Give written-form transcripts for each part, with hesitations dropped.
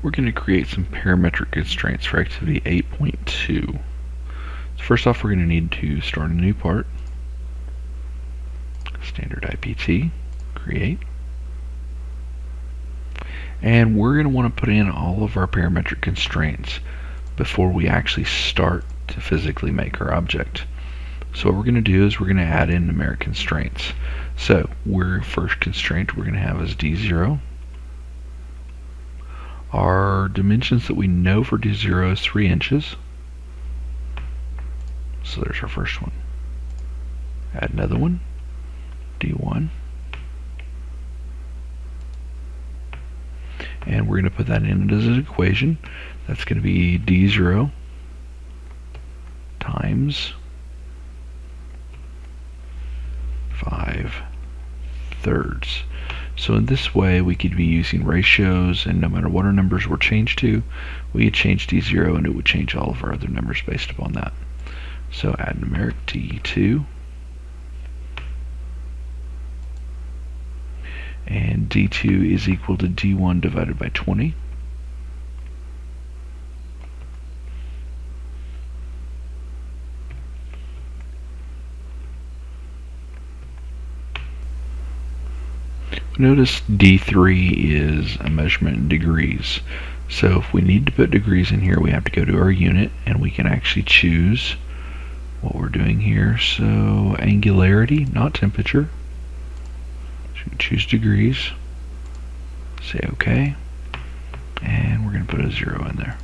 we're going to create some parametric constraints for activity 8.2. So first off, we're going to need to start a new part. Standard IPT, create. And we're going to want to put in all of our parametric constraints before we actually start to physically make our object. So what we're going to do is we're going to add in numeric constraints. So our first constraint we're going to have is D0. Our dimensions that we know for D0 is 3 inches. So there's our first one. Add another one, D1. And we're going to put that in as an equation. That's going to be D0 times 5/3. So in this way we could be using ratios, and no matter what our numbers were changed to, we could change D0 and it would change all of our other numbers based upon that. So add numeric D2, and D2 is equal to D1 divided by 20. Notice D3 is a measurement in degrees. So if we need to put degrees in here, we have to go to our unit, and we can actually choose what we're doing here. So angularity, not temperature. So choose degrees, say OK, and we're going to put a 0 in there.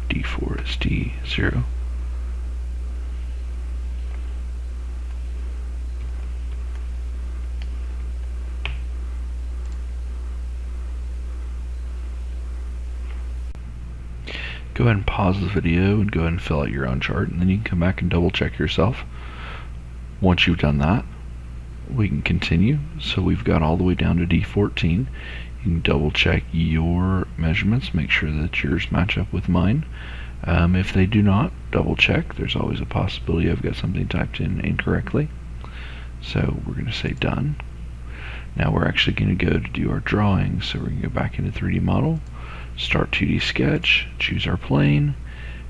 D4 is D0. Go ahead and pause the video and go ahead and fill out your own chart, and then you can come back and double check yourself. Once you've done that, we can continue. So we've got all the way down to D14. You can double check your measurements, make sure that yours match up with mine. If they do not, double check. There's always a possibility I've got something typed in incorrectly. So we're going to say done. Now we're actually going to go to do our drawing. So we're going to go back into 3D model, start 2D sketch, choose our plane,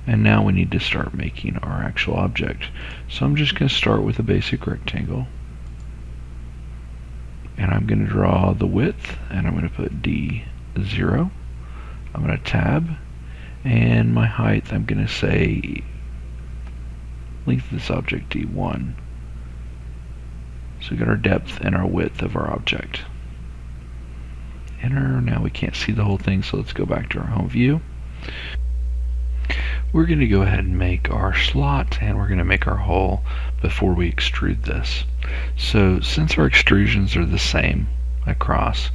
and now we need to start making our actual object. So I'm just going to start with a basic rectangle, and I'm going to draw the width, and I'm going to put D0. I'm going to tab, and my height, I'm going to say length of this object D1. So we got our depth and our width of our object. Enter. Now we can't see the whole thing, so let's go back to our home view. We're going to go ahead and make our slot, and we're going to make our hole before we extrude this. So since our extrusions are the same across,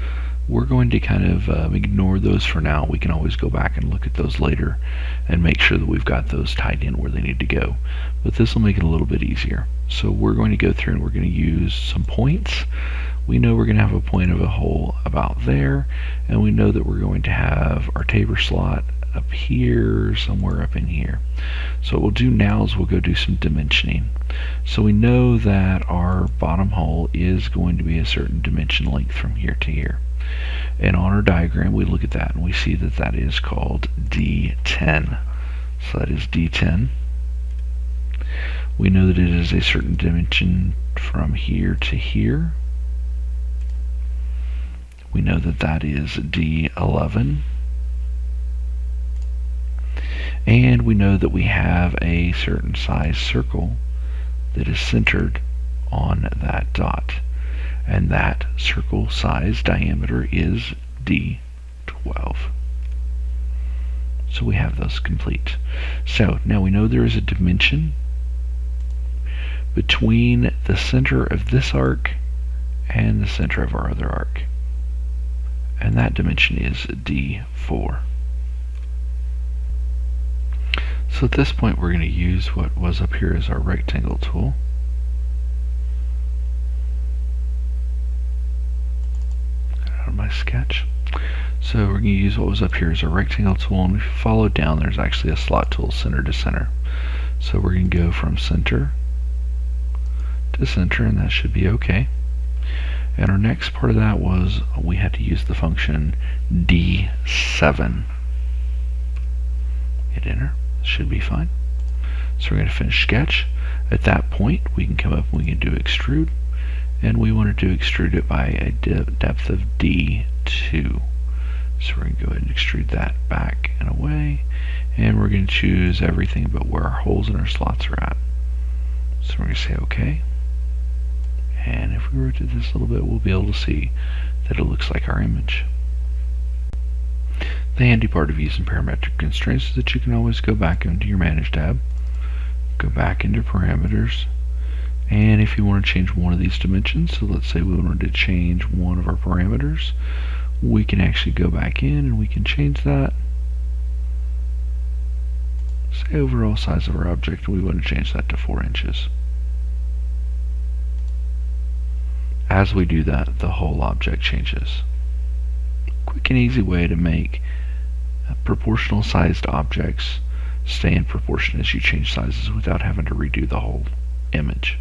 we're going to kind of ignore those for now. We can always go back and look at those later and make sure that we've got those tied in where they need to go. But this will make it a little bit easier. So we're going to go through and we're going to use some points. We know we're going to have a point of a hole about there, and we know that we're going to have our taper slot up here, somewhere up in here. So what we'll do now is we'll go do some dimensioning. So we know that our bottom hole is going to be a certain dimension length from here to here. And on our diagram we look at that and we see that that is called D10. So that is D10. We know that it is a certain dimension from here to here. We know that that is D11. And we know that we have a certain size circle that is centered on that dot. And that circle size diameter is D12. So we have those complete. So now we know there is a dimension between the center of this arc and the center of our other arc. And that dimension is D4. So at this point we're going to use what was up here as our rectangle tool. Get out of my sketch. So we're going to use what was up here as a rectangle tool, and if you follow down, there's actually a slot tool, center to center. So we're going to go from center to center, and that should be okay. And our next part of that was we had to use the function D7. Hit enter. Should be fine. So we're going to finish sketch. At that point, we can come up and we can do extrude, and we want to extrude it by a depth of D2. So we're going to go ahead and extrude that back and away, and we're going to choose everything but where our holes in our slots are at. So we're going to say OK, and if we rotate this a little bit, we'll be able to see that it looks like our image. The handy part of using parametric constraints is that you can always go back into your Manage tab, go back into Parameters, and if you want to change one of these dimensions, so let's say we wanted to change one of our parameters, we can actually go back in and we can change that. Say overall size of our object, we want to change that to 4 inches. As we do that, the whole object changes. Quick and easy way to make proportional sized objects stay in proportion as you change sizes without having to redo the whole image.